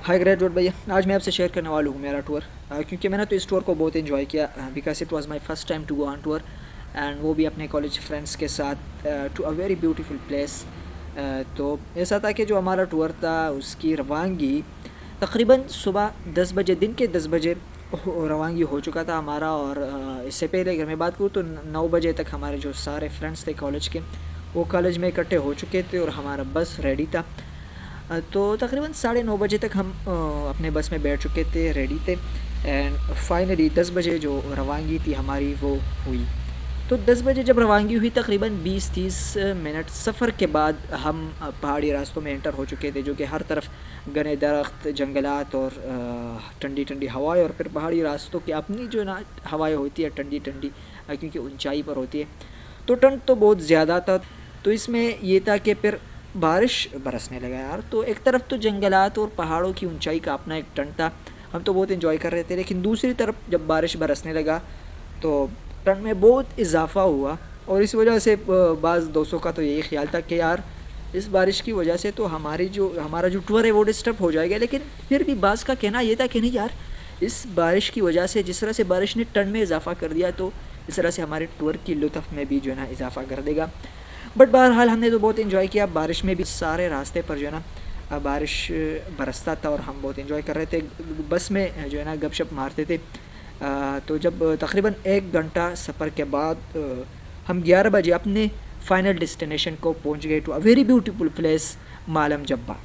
हाय graduate भैया, आज मैं आपसे शेयर करने वाला हूँ मेरा टूर। क्योंकि मैंने तो इस टूर को बहुत इन्जॉय किया because it was my first time to go on tour and वो भी अपने कॉलेज फ्रेंड्स के साथ to a very beautiful place. तो ऐसा था कि जो हमारा टूर था उसकी रवानगी तकरीबन सुबह 10 बजे, दिन के 10 बजे रवानगी हो चुका था हमारा। और इससे पहले अगर मैं बात करूँ तो 9 बजे तक हमारे जो सारे फ्रेंड्स थे कॉलेज के, वो कॉलेज में इकट्ठे हो चुके थे और हमारा बस रेडी था। तो तकरीबन 9:30 बजे तक हम अपने बस में बैठ चुके थे, रेडी थे। एंड फाइनली 10 बजे जो रवानगी थी हमारी वो हुई। तो 10 बजे जब रवानगी हुई तकरीबन 20-30 मिनट सफ़र के बाद हम पहाड़ी रास्तों में एंटर हो चुके थे, जो कि हर तरफ घने दरख्त, जंगलात और ठंडी ठंडी हवाएं। और फिर पहाड़ी रास्तों की अपनी जो ना हवाएं होती है ठंडी ठंडी, क्योंकि ऊंचाई पर होती है, तो ठंड तो बहुत ज़्यादा था। तो इसमें ये था कि फिर बारिश बरसने लगा यार। तो एक तरफ तो जंगलात और पहाड़ों की ऊंचाई का अपना एक ठंड था, हम तो बहुत इन्जॉय कर रहे थे, लेकिन दूसरी तरफ जब बारिश बरसने लगा तो ठंड में बहुत इजाफा हुआ। और इस वजह से बाज़ दोस्तों का तो यही ख्याल था कि यार इस बारिश की वजह से तो हमारा जो टूर है वो डिस्टर्ब हो जाएगा। लेकिन फिर भी बाज़ का कहना ये था कि नहीं यार, इस बारिश की वजह से, जिस तरह से बारिश ने ठंड में इजाफा कर दिया, तो इस तरह से हमारे टूर की लुत्फ़ में भी जो है ना इजाफा कर देगा। बट बहरहाल हमने तो बहुत इन्जॉय किया। बारिश में भी सारे रास्ते पर जो है ना बारिश बरसता था और हम बहुत इन्जॉय कर रहे थे। बस में जो है ना गपशप मारते थे। तो जब तकरीबन 1 घंटा सफ़र के बाद हम 11 बजे अपने फाइनल डेस्टिनेशन को पहुंच गए, to a very beautiful place Malam Jabba.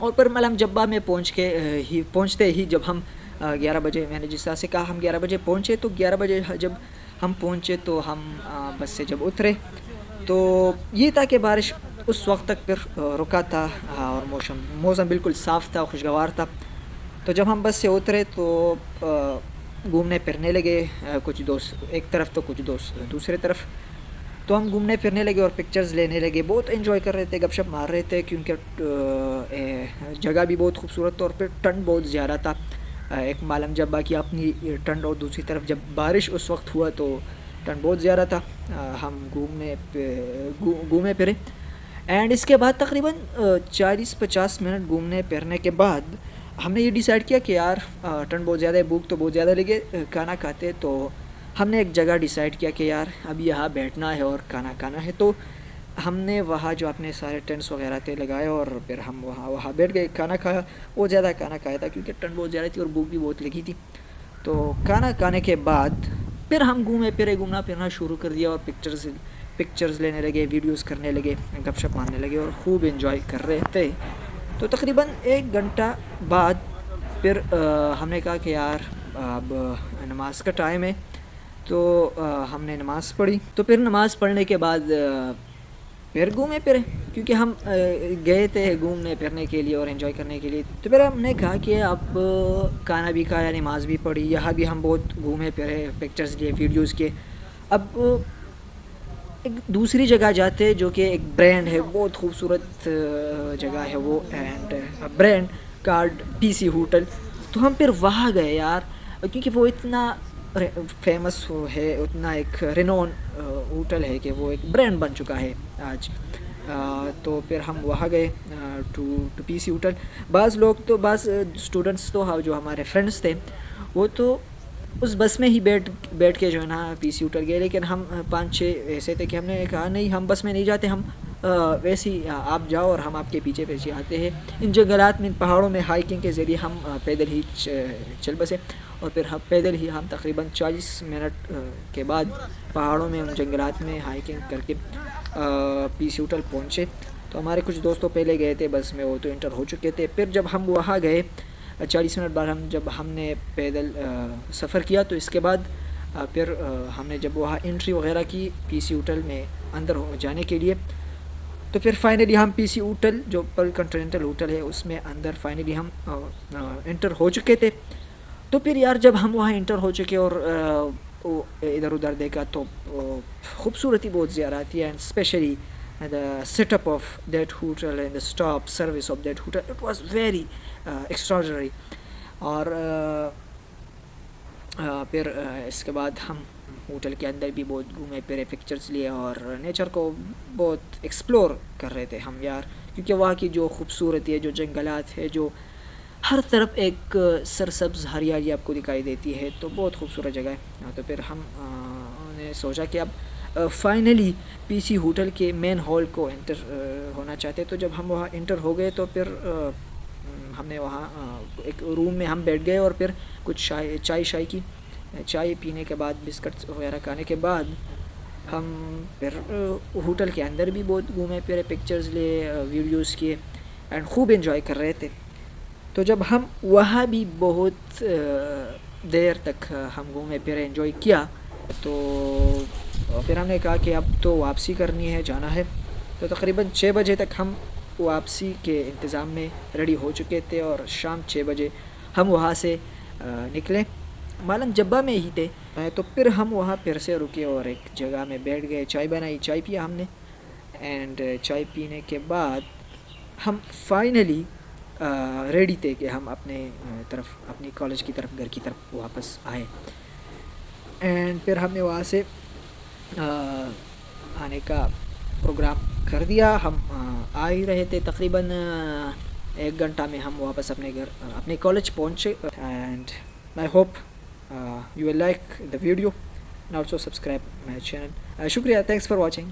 और फिर मालम जब्बा में पहुंचते ही जब हम 11 बजे, मैंने जिस तरह से कहा हम 11 बजे पहुंचे, तो 11 बजे जब हम पहुंचे तो हम बस से जब उतरे तो ये था कि बारिश उस वक्त तक फिर रुका था। और मौसम बिल्कुल साफ़ था, खुशगवार था। तो जब हम बस से उतरे तो घूमने फिरने लगे, कुछ दोस्त एक तरफ तो कुछ दोस्त दूसरे तरफ। तो हम घूमने फिरने लगे और पिक्चर्स लेने लगे, बहुत एंजॉय कर रहे थे, गपशप मार रहे थे, क्योंकि जगह भी बहुत खूबसूरत था और फिर ठंड बहुत ज़्यादा था। एक मालम जब्बा की अपनी ठंड और दूसरी तरफ जब बारिश उस वक्त हुआ तो ठंड बहुत ज़्यादा था। हम घूमे फिरे एंड इसके बाद तकरीबन 40-50 मिनट घूमने फिरने के बाद हमने ये डिसाइड किया कि यार ठंड बहुत ज़्यादा है, भूख तो बहुत ज़्यादा लगे, खाना खाते। तो हमने एक जगह डिसाइड किया कि यार अब यहाँ बैठना है और खाना खाना है। तो हमने वहाँ जो अपने सारे टेंट्स वगैरह थे लगाए और फिर हम वहाँ बैठ गए, खाना खाया। बहुत ज़्यादा खाना खाया था क्योंकि ठंड बहुत ज़्यादा थी और भूख भी बहुत लगी थी। तो खाना खाने के बाद फिर हम घूमना फिरना शुरू कर दिया और पिक्चर्स लेने लगे, वीडियोस करने लगे, गपशप मारने लगे और खूब एंजॉय कर रहे थे। तो तकरीबन 1 घंटा बाद फिर हमने कहा कि यार अब नमाज का टाइम है। तो हमने नमाज़ पढ़ी। तो फिर नमाज़ पढ़ने के बाद फिर घूमे फिरे, क्योंकि हम गए थे घूमने फिरने के लिए और एंजॉय करने के लिए। तो फिर हमने कहा कि अब खाना भी खाया, नमाज़ भी पढ़ी, यहाँ भी हम बहुत घूमे फिरे, पिक्चर्स लिए, वीडियोस के। अब एक दूसरी जगह जाते जो कि एक ब्रांड है, बहुत खूबसूरत जगह है वो, and brand card PC hotel. तो हम फिर वहाँ गए यार, क्योंकि वो इतना फेमस है, उतना एक रिनोन होटल है कि वो एक ब्रांड बन चुका है आज। तो फिर हम वहाँ गए टू पीसी होटल। बाज़ स्टूडेंट्स तो जो हमारे फ्रेंड्स थे वो तो उस बस में ही बैठ के जो है ना पीसी होटल गए, लेकिन हम 5-6 ऐसे थे कि हमने कहा नहीं, हम बस में नहीं जाते, हम वैसे ही आप जाओ और हम आपके पीछे पीछे आते हैं। इन जंगलात में, इन पहाड़ों में हाइकिंग के ज़रिए हम पैदल ही चल बसे। और फिर हम पैदल ही हम तकरीबन 40 मिनट के बाद पहाड़ों में, उन जंगलात में हाइकिंग करके पीसी होटल पहुँचे। तो हमारे कुछ दोस्त तो पहले गए थे बस में, वो तो इंटर हो चुके थे। फिर जब हम वहाँ गए 40 मिनट बाद जब हमने पैदल सफ़र किया, तो इसके बाद फिर हमने जब वहाँ एंट्री वगैरह की पीसी होटल में अंदर जाने के लिए, तो फिर फाइनली हम पीसी होटल जो पर्ल कॉन्टिनेंटल होटल है उसमें अंदर फाइनली हम इंटर हो चुके थे। तो फिर यार जब हम वहाँ इंटर हो चुके और इधर उधर देखा तो खूबसूरती बहुत ज़्यादा थी, and specially the setup of that hotel and the stop service of that hotel, it was very extraordinary. और फिर इसके बाद हम होटल के अंदर भी बहुत घूमे फिरे, पिक्चर्स लिए और नेचर को बहुत एक्सप्लोर कर रहे थे हम यार, क्योंकि वहाँ की जो खूबसूरती है, जो जंगलात है, जो ہر طرف ایک سرسبز ہریالی آپ کو دکھائی دیتی ہے، تو بہت خوبصورت جگہ ہے. تو پھر ہم نے سوچا کہ اب فائنلی پی سی ہوٹل کے مین ہال کو انٹر ہونا چاہتے. تو جب ہم وہاں انٹر ہو گئے تو پھر ہم نے وہاں ایک روم میں ہم بیٹھ گئے، اور پھر کچھ چائے پینے کے بعد، بسکٹس وغیرہ کھانے کے بعد ہم پھر ہوٹل کے اندر بھی بہت گھومے پھرے، پکچرز لیے، ویڈیوز کیے، اینڈ خوب انجوائے کر رہے تھے. تو جب ہم وہاں بھی بہت دیر تک ہم گھومے پھرے، انجوائے کیا، تو پھر ہم نے کہا کہ اب تو واپسی کرنی ہے، جانا ہے. تو تقریباً 6 بجے تک ہم واپسی کے انتظام میں ریڈی ہو چکے تھے، اور شام 6 بجے ہم وہاں سے نکلے. مالم جبہ میں ہی تھے. تو پھر ہم وہاں پھر سے رکے اور ایک جگہ میں بیٹھ گئے، چائے بنائی، چائے پیا ہم نے. اینڈ چائے پینے کے بعد ہم فائنلی ریڈی تھے کہ ہم اپنی کالج کی طرف، گھر کی طرف واپس آئے. اینڈ پھر ہم نے وہاں سے آنے کا پروگرام کر دیا. ہم آ ہی رہے تھے، تقریباً 1 گھنٹہ میں ہم واپس اپنے کالج پہنچے. And I hope you will like the video and also subscribe my channel. شکریہ. Thanks for watching.